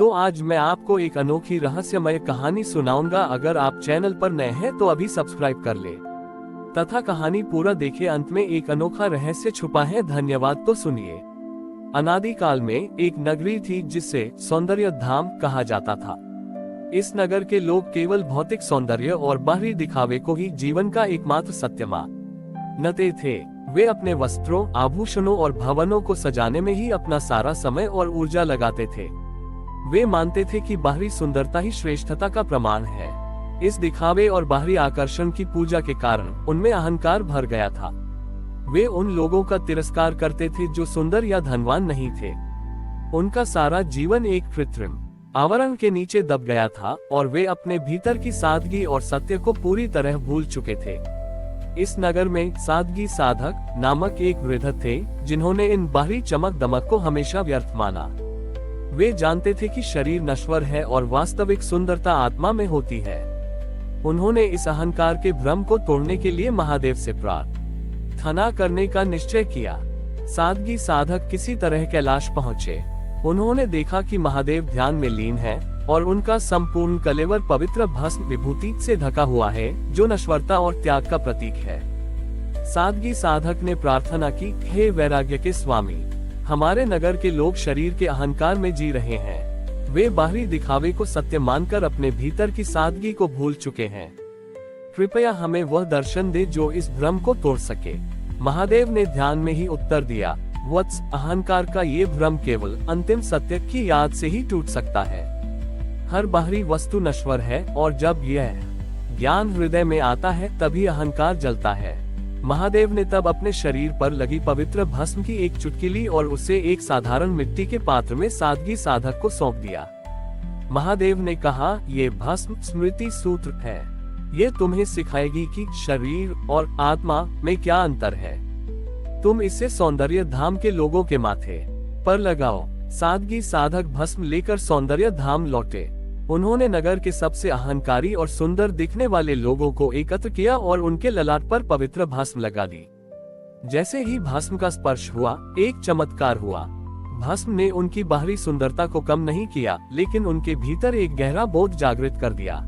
तो आज मैं आपको एक अनोखी रहस्यमय कहानी सुनाऊंगा। अगर आप चैनल पर नए हैं तो अभी सब्सक्राइब कर ले तथा कहानी पूरा देखे। अंत में एक अनोखा रहस्य छुपा है। धन्यवाद। तो सुनिए। अनादि काल में एक नगरी थी जिसे सौंदर्य धाम कहा जाता था। इस नगर के लोग केवल भौतिक सौंदर्य और बाहरी दिखावे को ही जीवन का एकमात्र सत्य मानते थे। वे अपने वस्त्रों, आभूषणों और भवनों को सजाने में ही अपना सारा समय और ऊर्जा लगाते थे। वे मानते थे कि बाहरी सुंदरता ही श्रेष्ठता का प्रमाण है। इस दिखावे और बाहरी आकर्षण की पूजा के कारण उनमें अहंकार भर गया था। वे उन लोगों का तिरस्कार करते थे जो सुंदर या धनवान नहीं थे। उनका सारा जीवन एक कृत्रिम आवरण के नीचे दब गया था और वे अपने भीतर की सादगी और सत्य को पूरी तरह भूल चुके थे। इस नगर में सादगी साधक नामक एक वृद्ध थे जिन्होंने इन बाहरी चमक दमक को हमेशा व्यर्थ माना। वे जानते थे कि शरीर नश्वर है और वास्तविक सुंदरता आत्मा में होती है। उन्होंने इस अहंकार के भ्रम को तोड़ने के लिए महादेव से प्रार्थना करने का निश्चय किया। सादगी साधक किसी तरह कैलाश पहुंचे। उन्होंने देखा कि महादेव ध्यान में लीन है और उनका संपूर्ण कलेवर पवित्र भस्म विभूति से ढका हुआ है जो नश्वरता और त्याग का प्रतीक है। सादगी साधक ने प्रार्थना की, हे वैराग्य के स्वामी, हमारे नगर के लोग शरीर के अहंकार में जी रहे हैं। वे बाहरी दिखावे को सत्य मानकर अपने भीतर की सादगी को भूल चुके हैं। कृपया हमें वह दर्शन दे जो इस भ्रम को तोड़ सके। महादेव ने ध्यान में ही उत्तर दिया, वत्स, अहंकार का ये भ्रम केवल अंतिम सत्य की याद से ही टूट सकता है। हर बाहरी वस्तु नश्वर है और जब यह ज्ञान हृदय में आता है तभी अहंकार जलता है। महादेव ने तब अपने शरीर पर लगी पवित्र भस्म की एक चुटकी ली और उसे एक साधारण मिट्टी के पात्र में सादगी साधक को सौंप दिया। महादेव ने कहा, ये भस्म स्मृति सूत्र है। ये तुम्हें सिखाएगी कि शरीर और आत्मा में क्या अंतर है। तुम इसे सौंदर्य धाम के लोगों के माथे पर लगाओ। सादगी साधक भस्म लेकर सौंदर्य धाम लौटे। उन्होंने नगर के सबसे अहंकारी और सुंदर दिखने वाले लोगों को एकत्र किया और उनके ललाट पर पवित्र भस्म लगा दी। जैसे ही भस्म का स्पर्श हुआ, एक चमत्कार हुआ। भस्म ने उनकी बाहरी सुंदरता को कम नहीं किया, लेकिन उनके भीतर एक गहरा बोध जागृत कर दिया।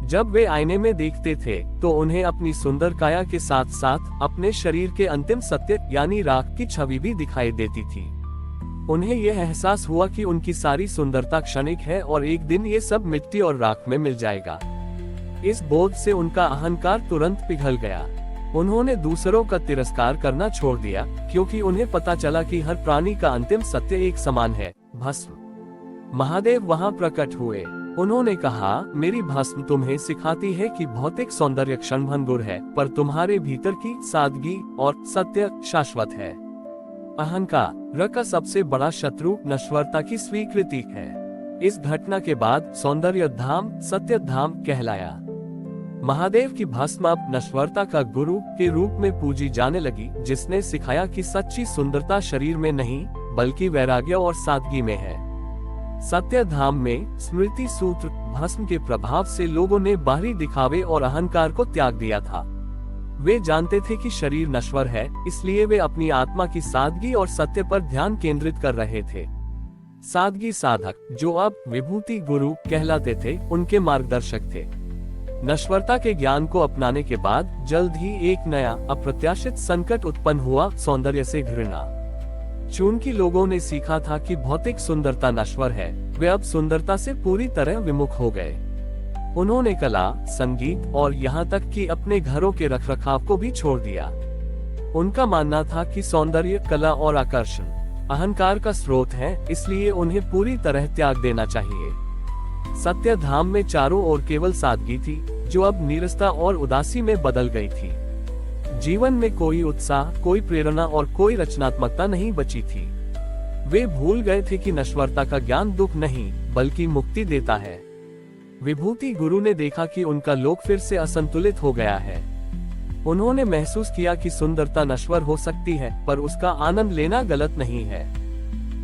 जब वे आईने में देखते थे तो उन्हें अपनी सुंदर काया के साथ साथ अपने शरीर के अंतिम सत्य यानी राख की छवि भी दिखाई देती थी। उन्हें यह एहसास हुआ कि उनकी सारी सुंदरता क्षणिक है और एक दिन ये सब मिट्टी और राख में मिल जाएगा। इस बोध से उनका अहंकार तुरंत पिघल गया। उन्होंने दूसरों का तिरस्कार करना छोड़ दिया क्योंकि उन्हें पता चला कि हर प्राणी का अंतिम सत्य एक समान है, भस्म। महादेव वहां प्रकट हुए। उन्होंने कहा, मेरी भस्म तुम्हें सिखाती है कि भौतिक सौंदर्य क्षणभंगुर है, पर तुम्हारे भीतर की सादगी और सत्य शाश्वत है। अहंकार का सबसे बड़ा शत्रु नश्वरता की स्वीकृति है। इस घटना के बाद सौंदर्य धाम सत्य धाम कहलाया। महादेव की भस्म अब नश्वरता का गुरु के रूप में पूजी जाने लगी, जिसने सिखाया कि सच्ची सुंदरता शरीर में नहीं बल्कि वैराग्य और सादगी में है। सत्य धाम में स्मृति सूत्र भस्म के प्रभाव से लोगों ने बाहरी दिखावे और अहंकार को त्याग दिया था। वे जानते थे कि शरीर नश्वर है, इसलिए वे अपनी आत्मा की सादगी और सत्य पर ध्यान केंद्रित कर रहे थे। सादगी साधक, जो अब विभूति गुरु कहलाते थे, उनके मार्गदर्शक थे। नश्वरता के ज्ञान को अपनाने के बाद जल्द ही एक नया अप्रत्याशित संकट उत्पन्न हुआ, सौंदर्य से घृणा। चूंकि लोगों ने सीखा था कि भौतिक सुंदरता नश्वर है, वे अब सुंदरता से पूरी तरह विमुख हो गए। उन्होंने कला, संगीत और यहाँ तक कि अपने घरों के रखरखाव को भी छोड़ दिया। उनका मानना था कि सौंदर्य, कला और आकर्षण अहंकार का स्रोत है, इसलिए उन्हें पूरी तरह त्याग देना चाहिए। सत्य धाम में चारों ओर केवल सादगी थी, जो अब नीरसता और उदासी में बदल गई थी। जीवन में कोई उत्साह, कोई प्रेरणा और कोई रचनात्मकता नहीं बची थी। वे भूल गए थे कि नश्वरता का ज्ञान दुख नहीं बल्कि मुक्ति देता है। विभूति गुरु ने देखा कि उनका लोक फिर से असंतुलित हो गया है। उन्होंने महसूस किया कि सुंदरता नश्वर हो सकती है, पर उसका आनंद लेना गलत नहीं है।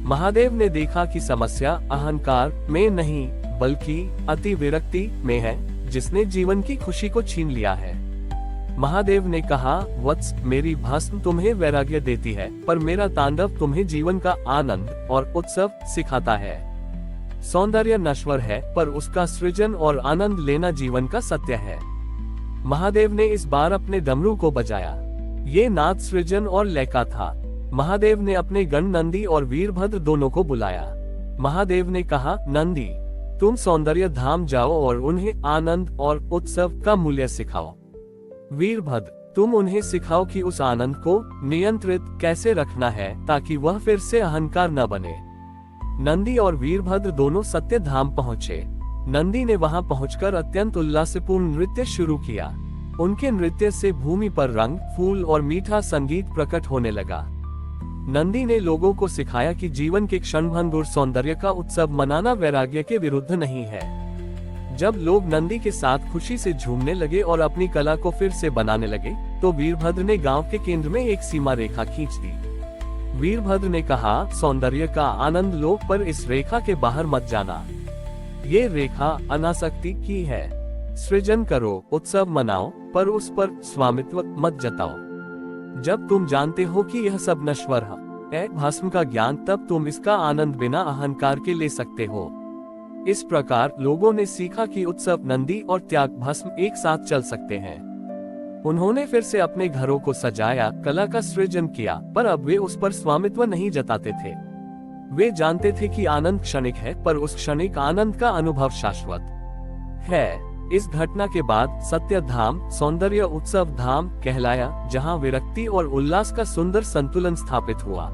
महादेव ने देखा कि समस्या अहंकार में नहीं बल्कि अति विरक्ति में है, जिसने जीवन की खुशी को छीन लिया है। महादेव ने कहा, वत्स, मेरी भस्म तुम्हें वैराग्य देती है, पर मेरा तांडव तुम्हें जीवन का आनंद और उत्सव सिखाता है। सौंदर्य नश्वर है, पर उसका सृजन और आनंद लेना जीवन का सत्य है। महादेव ने इस बार अपने डमरू को बजाया। ये नाद सृजन और लय का था। महादेव ने अपने गण नंदी और वीरभद्र दोनों को बुलाया। महादेव ने कहा, नंदी, तुम सौंदर्य धाम जाओ और उन्हें आनंद और उत्सव का मूल्य सिखाओ। वीरभद्र, तुम उन्हें सिखाओ कि उस आनंद को नियंत्रित कैसे रखना है ताकि वह फिर से अहंकार न बने। नंदी और वीरभद्र दोनों सत्य धाम पहुँचे। नंदी ने वहां पहुंचकर अत्यंत उल्लासपूर्ण नृत्य शुरू किया। उनके नृत्य से भूमि पर रंग, फूल और मीठा संगीत प्रकट होने लगा। नंदी ने लोगों को सिखाया कि जीवन के क्षणभंगुर सौंदर्य का उत्सव मनाना वैराग्य के विरुद्ध नहीं है। जब लोग नंदी के साथ खुशी से झूमने लगे और अपनी कला को फिर से बनाने लगे, तो वीरभद्र ने गांव के केंद्र में एक सीमा रेखा खींच दी। वीरभद्र ने कहा, सौंदर्य का आनंद लो, पर इस रेखा के बाहर मत जाना। ये रेखा अनासक्ति की है। सृजन करो, उत्सव मनाओ, पर उस पर स्वामित्व मत जताओ। जब तुम जानते हो कि यह सब नश्वर है, भस्म का ज्ञान, तब तुम इसका आनंद बिना अहंकार के ले सकते हो। इस प्रकार लोगों ने सीखा कि उत्सव, नंदी और त्याग भस्म एक साथ चल सकते हैं। उन्होंने फिर से अपने घरों को सजाया, कला का सृजन किया, पर अब वे उस पर स्वामित्व नहीं जताते थे। वे जानते थे कि आनंद क्षणिक है, पर उस क्षणिक आनंद का अनुभव शाश्वत है। इस घटना के बाद सत्य धाम सौंदर्य उत्सव धाम कहलाया, जहां विरक्ति और उल्लास का सुंदर संतुलन स्थापित हुआ।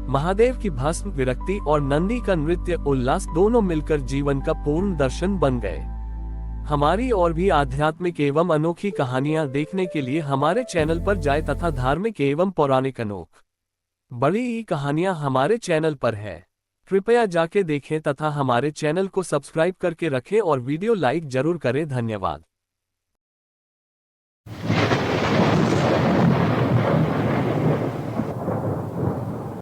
महादेव की भस्म विरक्ति और नंदी का नृत्य उल्लास दोनों मिलकर जीवन का पूर्ण दर्शन बन गए। हमारी और भी आध्यात्मिक एवं अनोखी कहानियां देखने के लिए हमारे चैनल पर जाएं तथा धार्मिक एवं पौराणिक अनोख बड़ी कहानियां हमारे चैनल पर है। कृपया जाके देखें तथा हमारे चैनल को सब्सक्राइब करके रखें और वीडियो लाइक जरूर करें। धन्यवाद।